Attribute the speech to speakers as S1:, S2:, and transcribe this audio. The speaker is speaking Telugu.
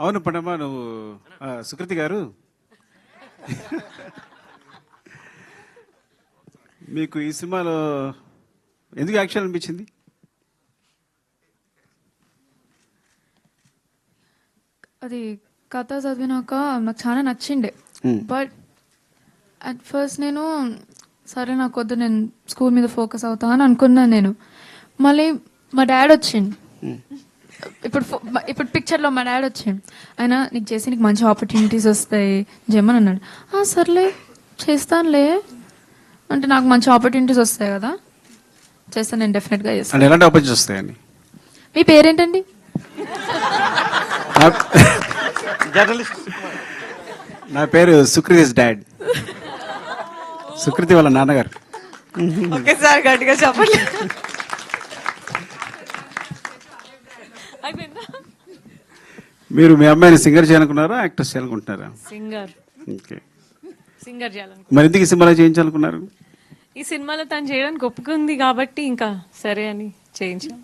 S1: అవును పండమ్మ, నువ్వు సుకృతి గారు, మీకు ఈ సినిమాలో ఎందుకు యాక్షన్ అనిపించింది?
S2: అది కథ చదివినాక నాకు చాలా నచ్చిండే. బట్ అట్ ఫస్ట్ నేను సరే నాకు వద్దు, నేను స్కూల్ మీద ఫోకస్ అవుతా అని అనుకున్నాను నేను. మళ్ళీ మా డాడ్ వచ్చిండు. ఇప్పుడు పిక్చర్లో మా డాడ్ వచ్చిండు. ఆయన నీకు చేసి నీకు మంచి ఆపర్చునిటీస్ వస్తాయి జమ్మని అన్నాడు. సర్లే చేస్తానులే అంటే నాకు మంచి ఆపర్చునిటీస్ వస్తాయి కదా, చేస్తాను నేను, డెఫినెట్గా చేస్తాను.
S1: ఎలాంటి ఆపర్చునిటీస్ వస్తాయని?
S2: మీ పేరేంటండి?
S1: నా పేరు సుకృతిస్ డాడ్, సుకృతి వాళ్ళ నాన్నగారు.
S3: ఒకేసారి గట్టిగా చెప్పండి.
S1: మీరు మీ అమ్మాయిని సింగర్ చేయాలనుకున్నారా, యాక్ట్రెస్ చేయాలనుకుంటున్నారా?
S3: సింగర్.
S1: ఓకే.
S3: సింగర్ చేయాలనుకుంటున్నా.
S1: మరి ఎందుకు ఈ సినిమాలో చేయించాలనుకున్నారు?
S3: ఈ సినిమాలో తను చేయడానికి ఒప్పుకుంది కాబట్టి ఇంకా సరే అని చేయించాం.